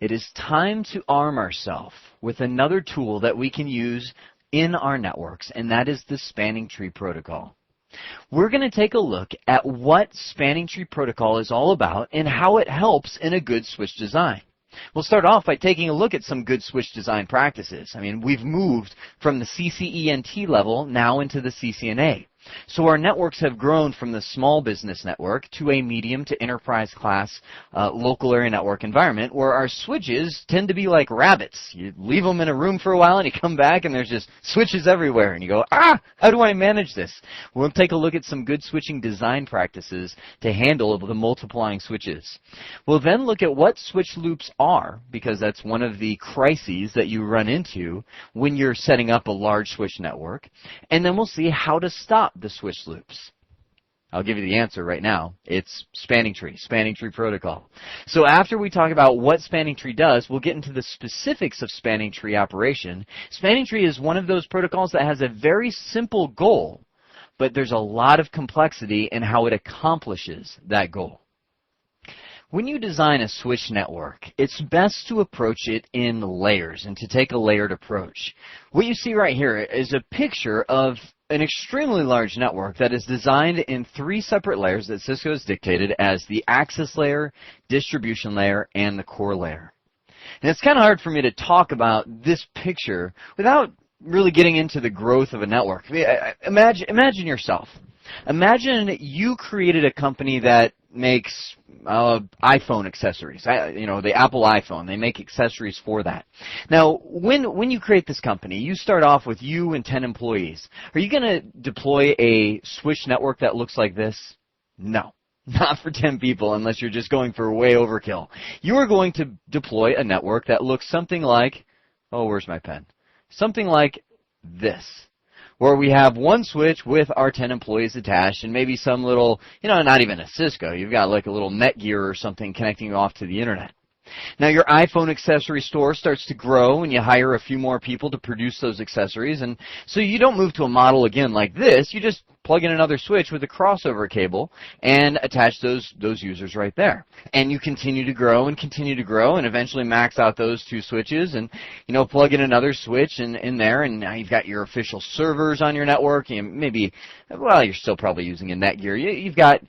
it is time to arm ourselves with another tool that we can use in our networks, and that is the spanning tree protocol. We're going to take a look at what spanning tree protocol is all about and how it helps in a good switch design. We'll start off by taking a look at some good switch design practices. I mean, we've moved from the CCENT level now into the CCNA. So our networks have grown from the small business network to a medium to enterprise class local area network environment where our switches tend to be like rabbits. You leave them in a room for a while and you come back and there's just switches everywhere and you go, how do I manage this? We'll take a look at some good switching design practices to handle the multiplying switches. We'll then look at what switch loops are, because that's one of the crises that you run into when you're setting up a large switch network. And then we'll see how to stop the switch loops. I'll give you the answer right now. It's spanning tree protocol. So after we talk about what spanning tree does, we'll get into the specifics of spanning tree operation. Spanning tree is one of those protocols that has a very simple goal, but there's a lot of complexity in how it accomplishes that goal. When you design a switch network, it's best to approach it in layers and to take a layered approach. What you see right here is a picture of an extremely large network that is designed in 3 separate layers that Cisco has dictated as the access layer, distribution layer, and the core layer. And it's kind of hard for me to talk about this picture without really getting into the growth of a network. Imagine yourself. Imagine you created a company that makes iPhone accessories, the Apple iPhone. They make accessories for that. Now, when you create this company, you start off with you and 10 employees. Are you going to deploy a switch network that looks like this? No. Not for 10 people unless you're just going for way overkill. You are going to deploy a network that looks something like, where's my pen? Something like this, where we have one switch with our 10 employees attached and maybe some little, not even a Cisco. You've got like a little Netgear or something connecting you off to the internet. Now your iPhone accessory store starts to grow and you hire a few more people to produce those accessories, and so you don't move to a model again like this. You just plug in another switch with a crossover cable and attach those users right there. And you continue to grow and eventually max out those 2 switches and plug in another switch in there, and now you've got your official servers on your network. You're still probably using a Netgear. You've got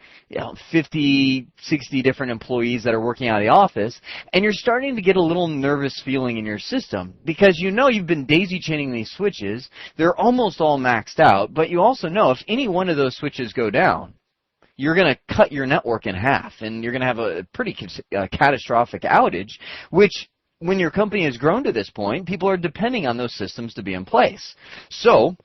50, 60 different employees that are working out of the office, and you're starting to get a little nervous feeling in your system because you've been daisy chaining these switches. They're almost all maxed out, but you also know if any one of those switches go down, you're going to cut your network in half, and you're going to have a pretty catastrophic outage, which when your company has grown to this point, people are depending on those systems to be in place. So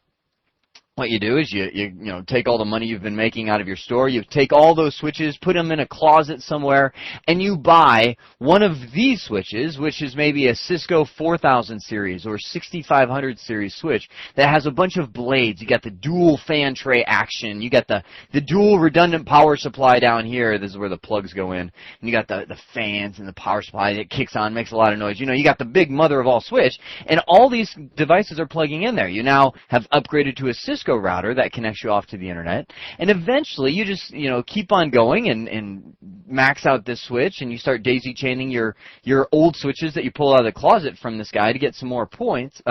what you do is you take all the money you've been making out of your store, you take all those switches, put them in a closet somewhere, and you buy one of these switches, which is maybe a Cisco 4000 series or 6500 series switch that has a bunch of blades. You got the dual fan tray action, you got the dual redundant power supply down here. This is where the plugs go in. And you got the fans and the power supply that kicks on, makes a lot of noise. You got the big mother of all switch, and all these devices are plugging in there. You now have upgraded to a Cisco router that connects you off to the internet, and eventually you just keep on going and max out this switch, and you start daisy chaining your old switches that you pull out of the closet from this guy to get some more ports,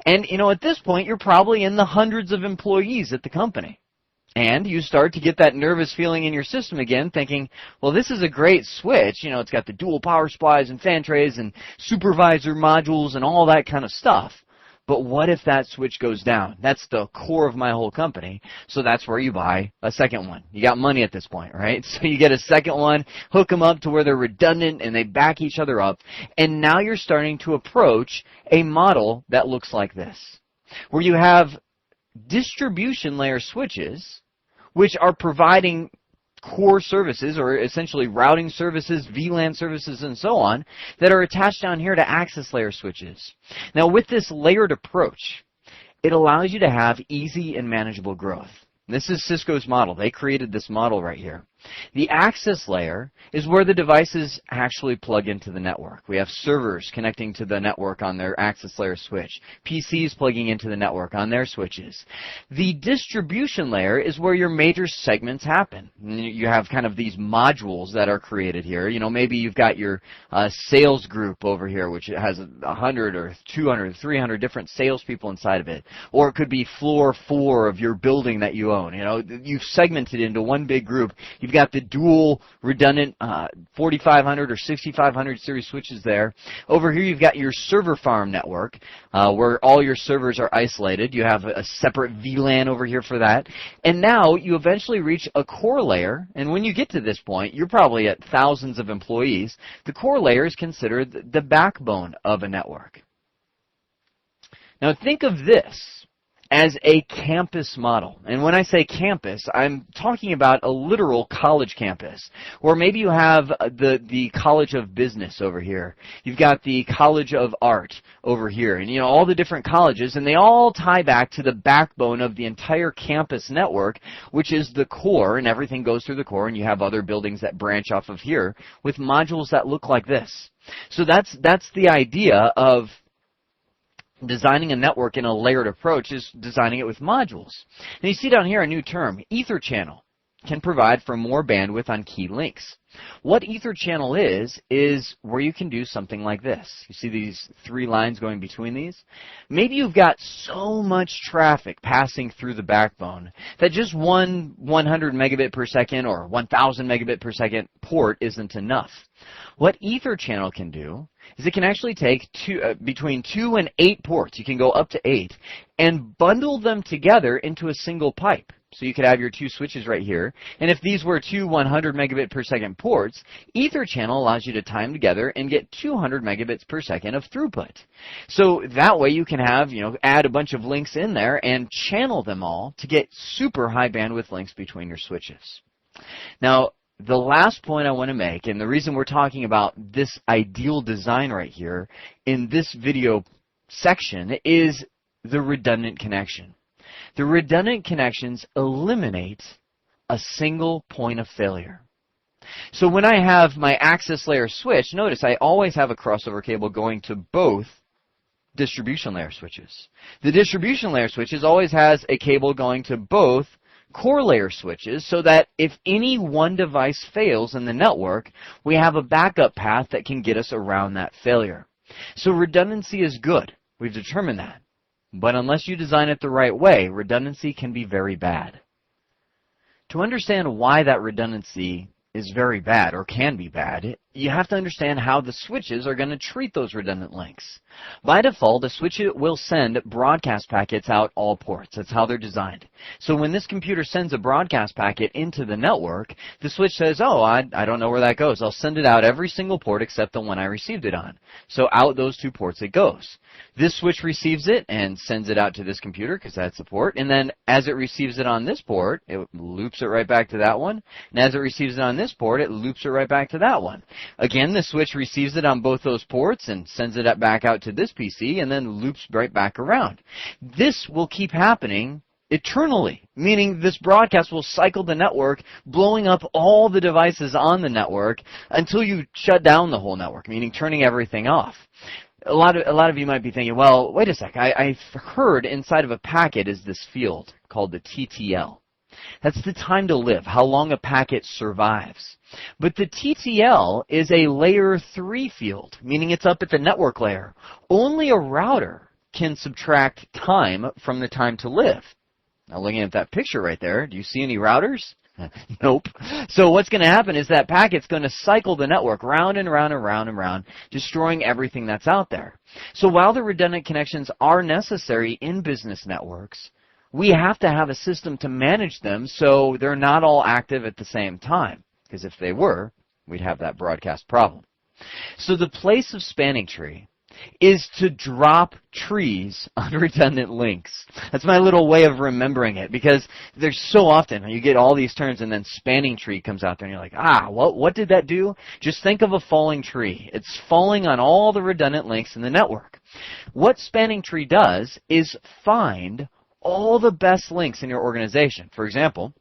and at this point you're probably in the hundreds of employees at the company. And you start to get that nervous feeling in your system again, thinking, well, this is a great switch. It's got the dual power supplies and fan trays and supervisor modules and all that kind of stuff. But what if that switch goes down? That's the core of my whole company. So that's where you buy a second one. You got money at this point, right? So you get a second one, hook them up to where they're redundant and they back each other up. And now you're starting to approach a model that looks like this, where you have distribution layer switches, which are providing core services, or essentially routing services, VLAN services, and so on, that are attached down here to access layer switches. Now, with this layered approach, it allows you to have easy and manageable growth. This is Cisco's model. They created this model right here. The access layer is where the devices actually plug into the network. We have servers connecting to the network on their access layer switch, PCs plugging into the network on their switches. The distribution layer is where your major segments happen. You have kind of these modules that are created here. You know, maybe you've got your sales group over here, which has 100 or 200, 300 different salespeople inside of it. Or it could be floor 4 of your building that you own. You know, you've segmented into one big group. You've got the dual redundant 4500 or 6500 series switches there. Over here you've got your server farm network where all your servers are isolated. You have a separate VLAN over here for that. And now you eventually reach a core layer, and when you get to this point, you're probably at thousands of employees. The core layer is considered the backbone of a network. Now think of this as a campus model. And when I say campus, I'm talking about a literal college campus. Or maybe you have the College of Business over here. You've got the College of Art over here. And you know, all the different colleges, and they all tie back to the backbone of the entire campus network, which is the core, and everything goes through the core, and you have other buildings that branch off of here with modules that look like this. So that's the idea of designing a network in a layered approach, is designing it with modules. And you see down here a new term, Ether channel, can provide for more bandwidth on key links. What Ether channel is where you can do something like this. You see these 3 lines going between these? Maybe you've got so much traffic passing through the backbone that just one 100 megabit per second or 1000 megabit per second port isn't enough. What Ether channel can do is it can actually take between 2 and 8 ports. You can go up to 8 and bundle them together into a single pipe. So you could have your 2 switches right here. And if these were 2 100 megabit per second ports, Ether channel allows you to tie them together and get 200 megabits per second of throughput. So that way you can have, add a bunch of links in there and channel them all to get super high bandwidth links between your switches. Now, the last point I want to make, and the reason we're talking about this ideal design right here in this video section, is the redundant connection. The redundant connections eliminate a single point of failure. So when I have my access layer switch, notice I always have a crossover cable going to both distribution layer switches. The distribution layer switches always has a cable going to both core layer switches, so that if any one device fails in the network, we have a backup path that can get us around that failure. So redundancy is good. We've determined that. But unless you design it the right way, redundancy can be very bad. To understand why that redundancy is very bad or can be bad, you have to understand how the switches are going to treat those redundant links. By default, a switch will send broadcast packets out all ports. That's how they're designed. So when this computer sends a broadcast packet into the network, the switch says, oh, I don't know where that goes. I'll send it out every single port except the one I received it on. So out those 2 ports it goes. This switch receives it and sends it out to this computer because that's the port. And then as it receives it on this port, it loops it right back to that one. And as it receives it on this port, it loops it right back to that one. Again, the switch receives it on both those ports and sends it back out to this PC and then loops right back around. This will keep happening eternally, meaning this broadcast will cycle the network, blowing up all the devices on the network until you shut down the whole network, meaning turning everything off. A lot of you might be thinking, well, wait a sec, I've heard inside of a packet is this field called the TTL. That's the time to live, how long a packet survives. But the TTL is a layer 3 field, meaning it's up at the network layer. Only a router can subtract time from the time to live. Now looking at that picture right there, do you see any routers? Nope. So what's going to happen is that packet's going to cycle the network round and round and round and round, destroying everything that's out there. So while the redundant connections are necessary in business networks, we have to have a system to manage them so they're not all active at the same time. Because if they were, we'd have that broadcast problem. So the place of spanning tree is to drop trees on redundant links. That's my little way of remembering it, because there's so often you get all these terms and then spanning tree comes out there and you're like, what did that do? Just think of a falling tree. It's falling on all the redundant links in the network. What spanning tree does is find all the best links in your organization. For example,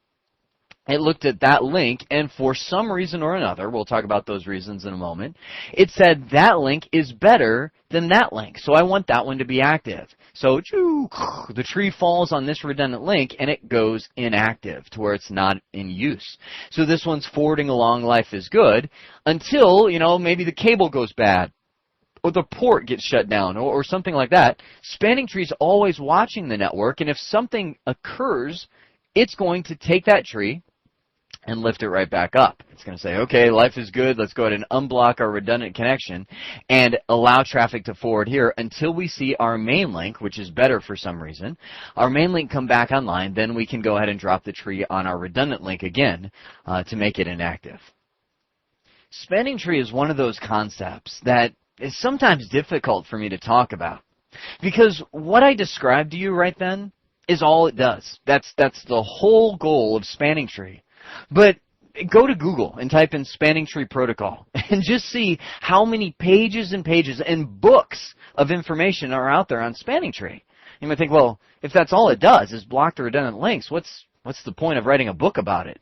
it looked at that link, and for some reason or another, we'll talk about those reasons in a moment, it said that link is better than that link, so I want that one to be active. So the tree falls on this redundant link, and it goes inactive to where it's not in use. So this one's forwarding along, life is good, until, maybe the cable goes bad, or the port gets shut down, or something like that. Spanning tree is always watching the network, and if something occurs, it's going to take that tree and lift it right back up. It's going to say, okay, life is good, let's go ahead and unblock our redundant connection and allow traffic to forward here until we see our main link, which is better for some reason. Our main link come back online, then we can go ahead and drop the tree on our redundant link again to make it inactive. Spanning tree is one of those concepts that is sometimes difficult for me to talk about, because what I described to you right then is all it does. That's the whole goal of spanning tree. But go to Google and type in spanning tree protocol and just see how many pages and pages and books of information are out there on spanning tree. You might think, well, if that's all it does is block the redundant links, what's the point of writing a book about it?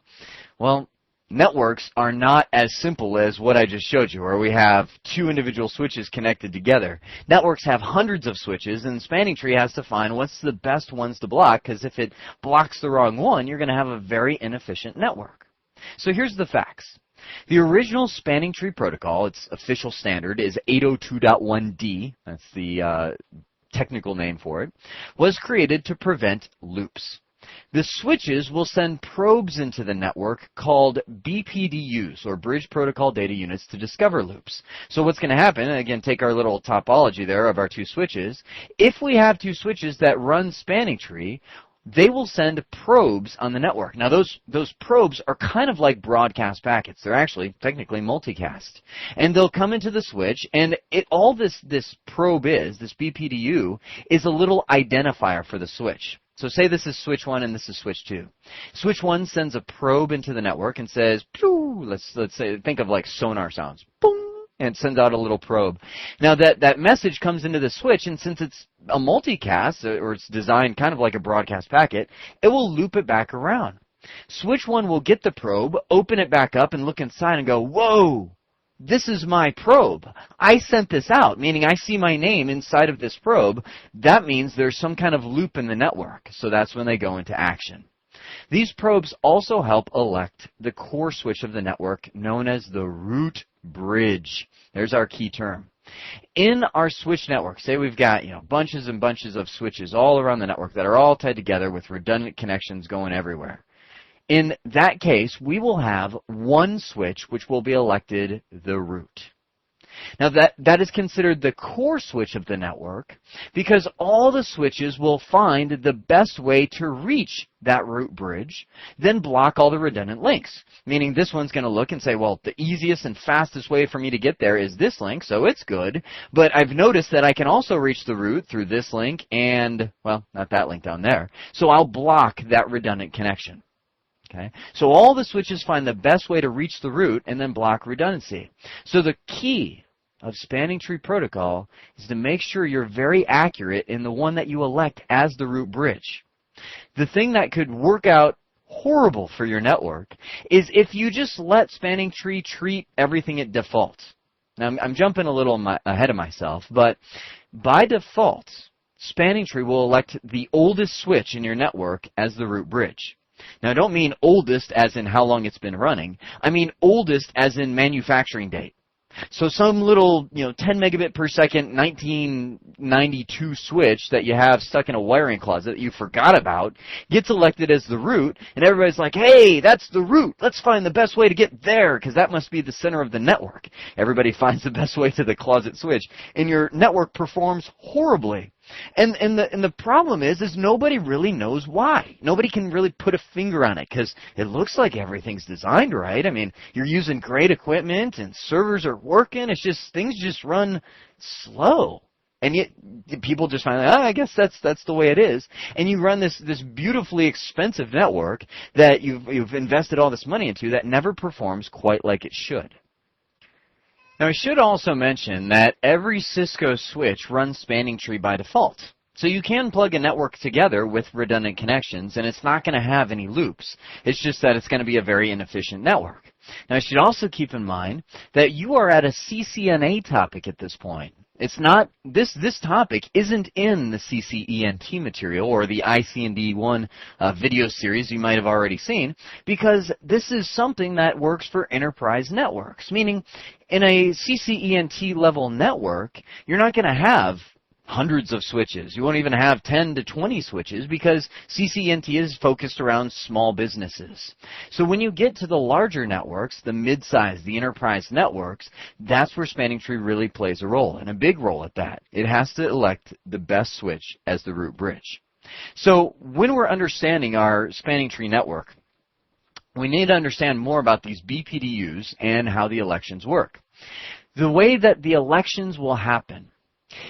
Well, networks are not as simple as what I just showed you, where we have two individual switches connected together. Networks have hundreds of switches, and spanning tree has to find what's the best ones to block, because if it blocks the wrong one, you're going to have a very inefficient network. So here's the facts. The original spanning tree protocol, its official standard, is 802.1d. That's the technical name for it, was created to prevent loops. The switches will send probes into the network called BPDUs, or Bridge Protocol Data Units, to discover loops. So what's going to happen, and again, take our little topology there of our two switches. If we have two switches that run spanning tree, they will send probes on the network. Now, those probes are kind of like broadcast packets. They're actually technically multicast. And they'll come into the switch, and all this probe this BPDU, is a little identifier for the switch. So say this is switch 1 and this is switch 2. Switch 1 sends a probe into the network and says, pew, let's say, think of like sonar sounds, boom, and it sends out a little probe. Now that message comes into the switch, and since it's a multicast, or it's designed kind of like a broadcast packet, it will loop it back around. Switch 1 will get the probe, open it back up, and look inside and go, whoa! This is my probe. I sent this out, meaning I see my name inside of this probe. That means there's some kind of loop in the network, so that's when they go into action. These probes also help elect the core switch of the network, known as the root bridge. There's our key term. In our switch network, say we've got bunches and bunches of switches all around the network that are all tied together with redundant connections going everywhere. In that case, we will have one switch which will be elected the root. Now that is considered the core switch of the network because all the switches will find the best way to reach that root bridge, then block all the redundant links. Meaning this one's going to look and say, well, the easiest and fastest way for me to get there is this link, so it's good. But I've noticed that I can also reach the root through this link and, well, not that link down there. So I'll block that redundant connection. Okay? So all the switches find the best way to reach the root and then block redundancy. So the key of spanning tree protocol is to make sure you're very accurate in the one that you elect as the root bridge. The thing that could work out horrible for your network is if you just let spanning tree treat everything at default. Now, I'm jumping a little ahead of myself, but by default, spanning tree will elect the oldest switch in your network as the root bridge. Now, I don't mean oldest as in how long it's been running. I mean oldest as in manufacturing date. So some little, 10 megabit per second 1992 switch that you have stuck in a wiring closet that you forgot about gets elected as the root, and everybody's like, hey, that's the root. Let's find the best way to get there, because that must be the center of the network. Everybody finds the best way to the closet switch, and your network performs horribly. And the problem is nobody really knows why. Nobody can really put a finger on it because it looks like everything's designed right. I mean, you're using great equipment and servers are working. It's just things just run slow. And yet people just find I guess that's the way it is. And you run this beautifully expensive network that you've invested all this money into that never performs quite like it should. Now, I should also mention that every Cisco switch runs spanning tree by default. So you can plug a network together with redundant connections, and it's not going to have any loops. It's just that it's going to be a very inefficient network. Now, you should also keep in mind that you are at a CCNA topic at this point. It's not, this topic isn't in the CCENT material or the IC&D1 video series you might have already seen, because this is something that works for enterprise networks, meaning in a CCENT level network, you're not going to have hundreds of switches. You won't even have 10 to 20 switches because CCNT is focused around small businesses. So when you get to the larger networks, the mid-size, the enterprise networks, that's where Spanning Tree really plays a role, and a big role at that. It has to elect the best switch as the root bridge. So when we're understanding our Spanning Tree network, we need to understand more about these BPDUs and how the elections work. The way that the elections will happen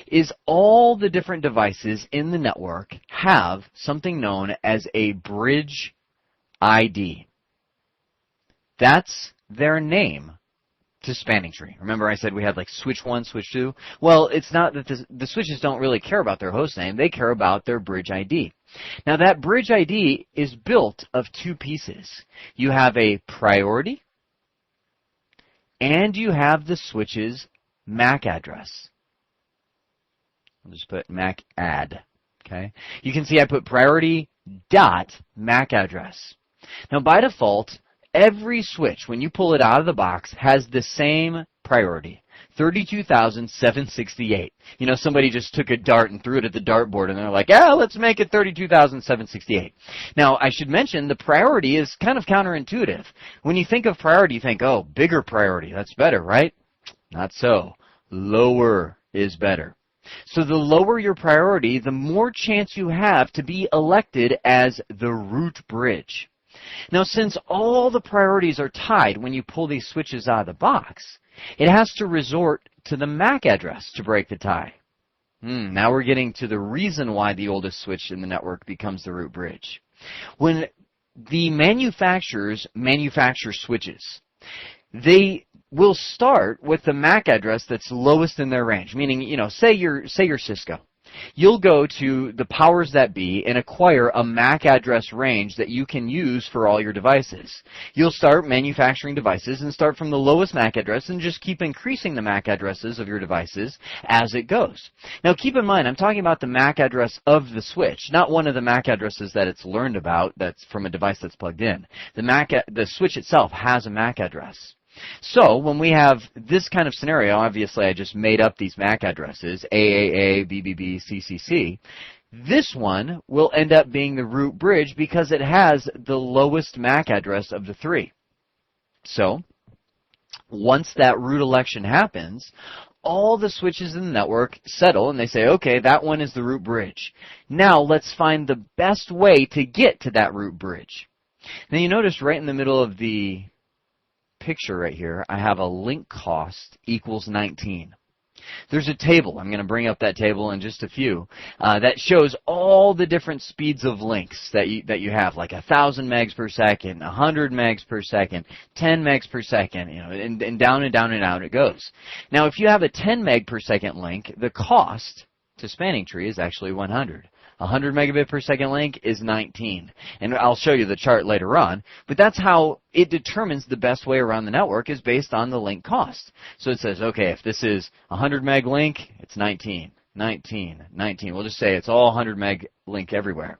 is all the different devices in the network have something known as a bridge ID. That's their name to Spanning Tree. Remember I said we had like switch 1, switch 2? Well, it's not that the switches don't really care about their host name. They care about their bridge ID. Now that bridge ID is built of two pieces. You have a priority and you have the switch's MAC address. I'll just put MAC add. Okay. You can see I put priority dot MAC address. Now by default, every switch, when you pull it out of the box, has the same priority, 32,768. You know, somebody just took a dart and threw it at the dartboard, and they're like, yeah, let's make it 32,768. Now, I should mention the priority is kind of counterintuitive. When you think of priority, you think, oh, bigger priority, that's better, right? Not so. Lower is better. So the lower your priority, the more chance you have to be elected as the root bridge. Now, since all the priorities are tied when you pull these switches out of the box, it has to resort to the MAC address to break the tie. Now we're getting to the reason why the oldest switch in the network becomes the root bridge. When the manufacturers manufacture switches, they will start with the MAC address that's lowest in their range. Meaning, you know, say you're Cisco. You'll go to the powers that be and acquire a MAC address range that you can use for all your devices. You'll start manufacturing devices and start from the lowest MAC address and just keep increasing the MAC addresses of your devices as it goes. Now keep in mind, I'm talking about the MAC address of the switch, not one of the MAC addresses that it's learned about that's from a device that's plugged in. The switch itself has a MAC address. So when we have this kind of scenario, obviously I just made up these MAC addresses, AAA, BBB, CCC. This one will end up being the root bridge because it has the lowest MAC address of the three. So once that root election happens, all the switches in the network settle and they say, okay, that one is the root bridge. Now let's find the best way to get to that root bridge. Now you notice right in the middle of the picture right here, I have a link cost equals 19. There's a table. I'm going to bring up that table in just a few that shows all the different speeds of links that you have, like 1,000 megs per second, 100 megs per second, 10 megs per second, you know, and down and down and out it goes. Now, if you have a 10 meg per second link, the cost to Spanning Tree is actually 100. 100 megabit per second link is 19. And I'll show you the chart later on. But that's how it determines the best way around the network is based on the link cost. So it says, okay, if this is 100 meg link, it's 19, 19, 19. We'll just say it's all 100 meg link everywhere.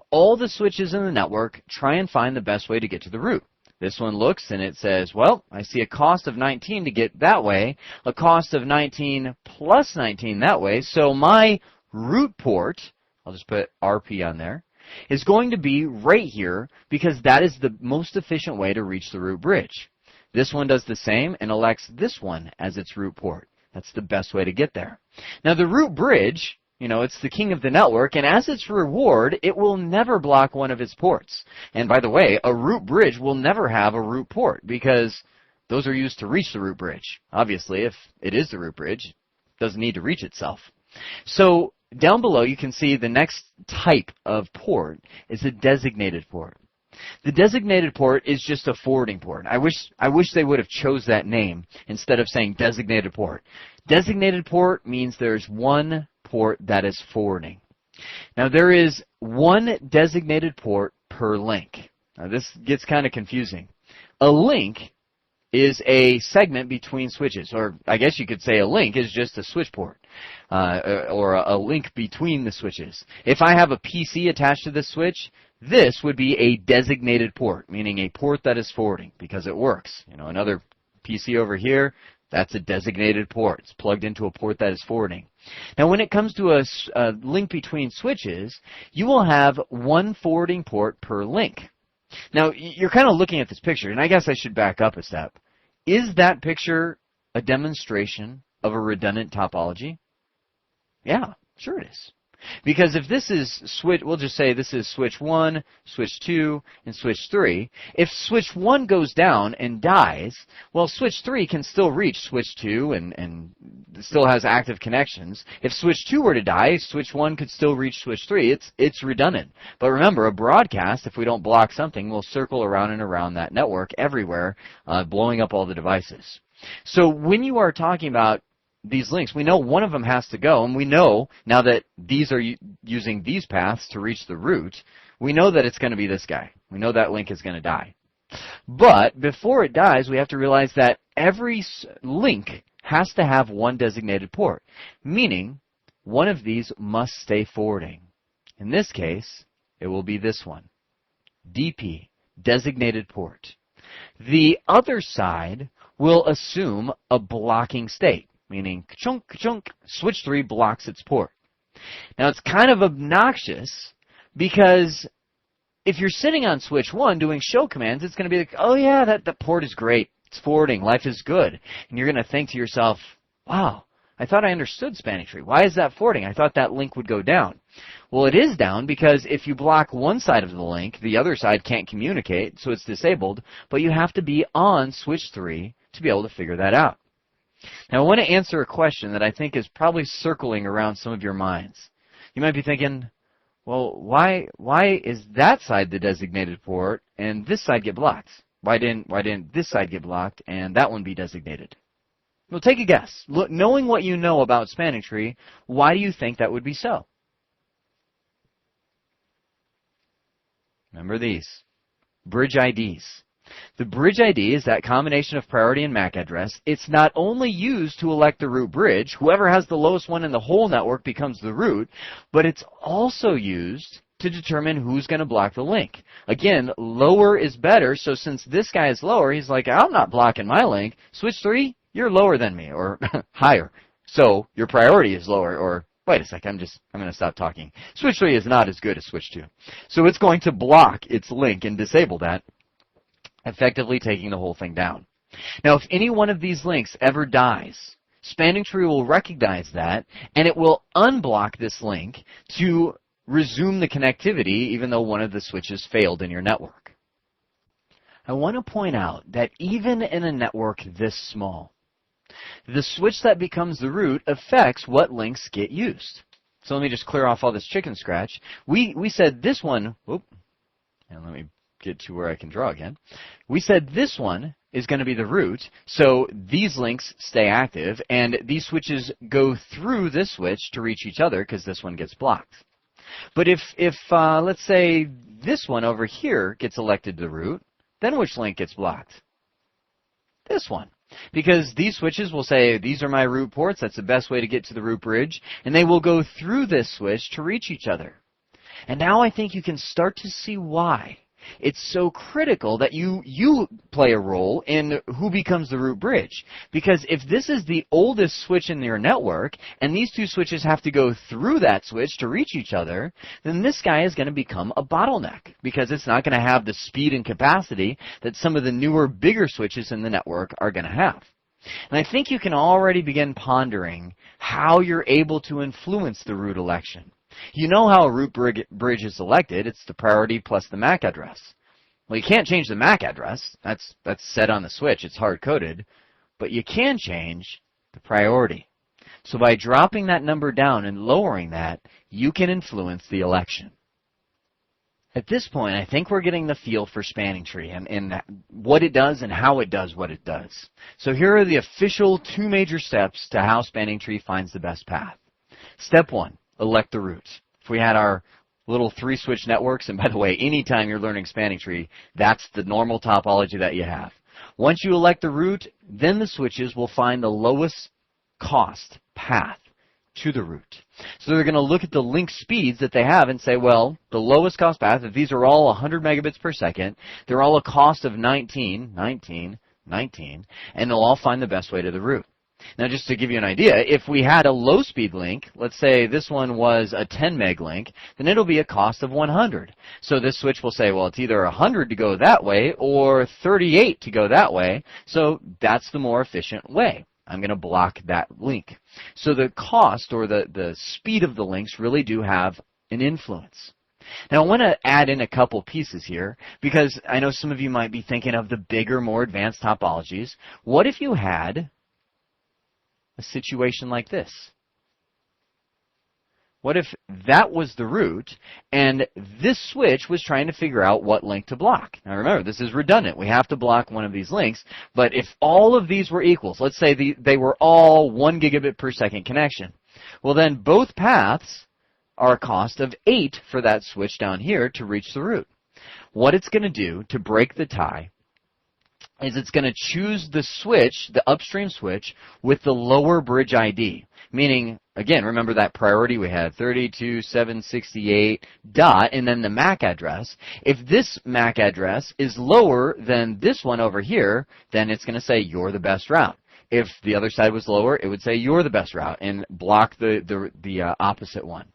All the switches in the network try and find the best way to get to the root. This one looks and it says, well, I see a cost of 19 to get that way, a cost of 19 plus 19 that way. So my root port, I'll just put RP on there, is going to be right here because that is the most efficient way to reach the root bridge. This one does the same and elects this one as its root port. That's the best way to get there. Now the root bridge, you know, it's the king of the network, and as its reward, it will never block one of its ports. And by the way, a root bridge will never have a root port because those are used to reach the root bridge. Obviously, if it is the root bridge, it doesn't need to reach itself. So down below, you can see the next type of port is a designated port. The designated port is just a forwarding port. I wish they would have chose that name instead of saying designated port. Designated port means there's one port that is forwarding. Now there is one designated port per link. Now this gets kind of confusing. A link is a segment between switches, or I guess you could say a link is just a switch port, or a link between the switches. If I have a PC attached to this switch, this would be a designated port, meaning a port that is forwarding, because it works. You know, another PC over here, that's a designated port. It's plugged into a port that is forwarding. Now when it comes to a link between switches, you will have one forwarding port per link. Now you're kind of looking at this picture, and I guess I should back up a step. Is that picture a demonstration of a redundant topology? Yeah, sure it is. Because if this is switch, we'll just say this is switch 1, switch 2, and switch 3. If switch 1 goes down and dies, well, switch 3 can still reach switch 2 and still has active connections. If switch 2 were to die, switch 1 could still reach switch 3. It's redundant. But remember, a broadcast, if we don't block something, will circle around and around that network everywhere, blowing up all the devices. So when you are talking about these links, we know one of them has to go, and we know now that these are using these paths to reach the root, we know that it's going to be this guy. We know that link is going to die. But before it dies, we have to realize that every link has to have one designated port, meaning one of these must stay forwarding. In this case, it will be this one, DP, designated port. The other side will assume a blocking state, meaning ka-chunk, ka-chunk, switch 3 blocks its port. Now it's kind of obnoxious because if you're sitting on switch 1 doing show commands, it's going to be like, oh yeah, that port is great. It's forwarding. Life is good. And you're going to think to yourself, wow, I thought I understood spanning tree. Why is that forwarding? I thought that link would go down. Well, it is down because if you block one side of the link, the other side can't communicate, so it's disabled, but you have to be on switch 3 to be able to figure that out. Now, I want to answer a question that I think is probably circling around some of your minds. You might be thinking, well, why is that side the designated port and this side get blocked? Why didn't this side get blocked and that one be designated? Well, take a guess. Look, knowing what you know about spanning tree, why do you think that would be so? Remember these. Bridge IDs. The bridge ID is that combination of priority and MAC address. It's not only used to elect the root bridge, whoever has the lowest one in the whole network becomes the root, but it's also used to determine who's going to block the link. Again, lower is better, so since this guy is lower, he's like, I'm not blocking my link. Switch 3, you're lower than me, or higher. So your priority is lower, or wait a sec, I'm going to stop talking. Switch 3 is not as good as switch 2. So it's going to block its link and disable that, effectively taking the whole thing down. Now, if any one of these links ever dies, spanning tree will recognize that, and it will unblock this link to resume the connectivity, even though one of the switches failed in your network. I want to point out that even in a network this small, the switch that becomes the root affects what links get used. So let me just clear off all this chicken scratch. We said this one, and let me get to where I can draw again. We said this one is going to be the root, so these links stay active, and these switches go through this switch to reach each other because this one gets blocked. But if let's say this one over here gets elected to the root, then which link gets blocked? This one. Because these switches will say, these are my root ports, that's the best way to get to the root bridge, and they will go through this switch to reach each other. And now I think you can start to see why it's so critical that you play a role in who becomes the root bridge. Because if this is the oldest switch in your network, and these two switches have to go through that switch to reach each other, then this guy is going to become a bottleneck, because it's not going to have the speed and capacity that some of the newer, bigger switches in the network are going to have. And I think you can already begin pondering how you're able to influence the root election. You know how a root bridge is selected. It's the priority plus the MAC address. Well, you can't change the MAC address. That's set on the switch. It's hard-coded. But you can change the priority. So by dropping that number down and lowering that, you can influence the election. At this point, I think we're getting the feel for spanning tree and what it does and how it does what it does. So here are the official 2 major steps to how spanning tree finds the best path. Step 1. Elect the root. If we had our little 3-switch networks, and by the way, anytime you're learning spanning tree, that's the normal topology that you have. Once you elect the route, then the switches will find the lowest cost path to the route. So they're going to look at the link speeds that they have and say, well, the lowest cost path, if these are all 100 megabits per second, they're all a cost of 19, and they'll all find the best way to the route. Now, just to give you an idea, if we had a low-speed link, let's say this one was a 10 meg link, then it'll be a cost of 100. So this switch will say, well, it's either 100 to go that way or 38 to go that way, so that's the more efficient way. I'm going to block that link. So the cost or the speed of the links really do have an influence. Now, I want to add in a couple pieces here because I know some of you might be thinking of the bigger, more advanced topologies. What if you had a situation like this? What if that was the route and this switch was trying to figure out what link to block? Now remember, this is redundant. We have to block one of these links, but if all of these were equals, let's say they were all 1 gigabit per second connection, well then both paths are a cost of 8 for that switch down here to reach the route. What it's going to do to break the tie is it's going to choose the switch, the upstream switch, with the lower bridge ID. Meaning, again, remember that priority we had, 32.768 dot, and then the MAC address. If this MAC address is lower than this one over here, then it's going to say you're the best route. If the other side was lower, it would say you're the best route and block the opposite one.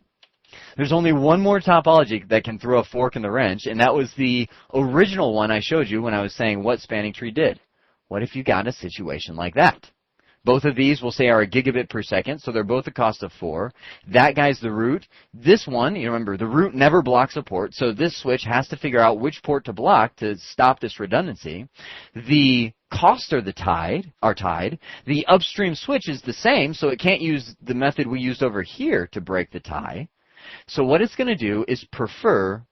There's only one more topology that can throw a fork in the wrench, and that was the original one I showed you when I was saying what spanning tree did. What if you got a situation like that? Both of these we'll say are a gigabit per second, so they're both a cost of 4. That guy's the route. This one, you remember, the route never blocks a port, so this switch has to figure out which port to block to stop this redundancy. The costs are tied. The upstream switch is the same, so it can't use the method we used over here to break the tie. So what it's going to do is prefer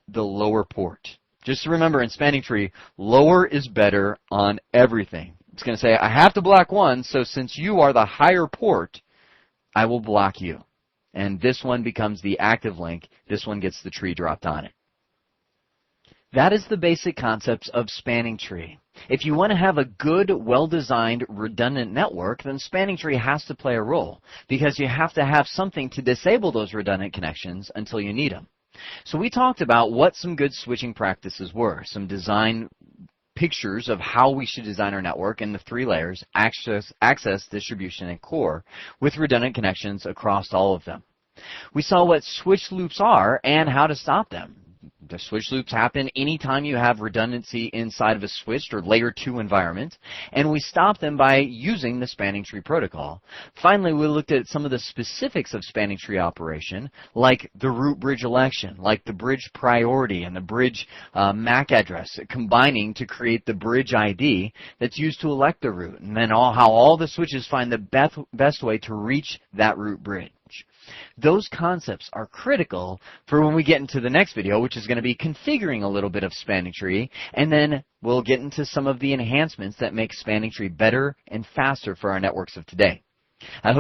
the lower port. Just remember, in spanning tree, lower is better on everything. It's going to say, I have to block one, so since you are the higher port, I will block you. And this one becomes the active link. This one gets the tree dropped on it. That is the basic concepts of spanning tree. If you want to have a good, well-designed, redundant network, then spanning tree has to play a role because you have to have something to disable those redundant connections until you need them. So we talked about what some good switching practices were, some design pictures of how we should design our network in the 3 layers, access, distribution, and core, with redundant connections across all of them. We saw what switch loops are and how to stop them. The switch loops happen anytime you have redundancy inside of a switched or layer 2 environment, and we stop them by using the spanning tree protocol. Finally, we looked at some of the specifics of spanning tree operation, like the route bridge election, like the bridge priority and the bridge MAC address, combining to create the bridge ID that's used to elect the route, and then how all the switches find the best way to reach that route bridge. Those concepts are critical for when we get into the next video, which is going to be configuring a little bit of spanning tree, and then we'll get into some of the enhancements that make spanning tree better and faster for our networks of today. I hope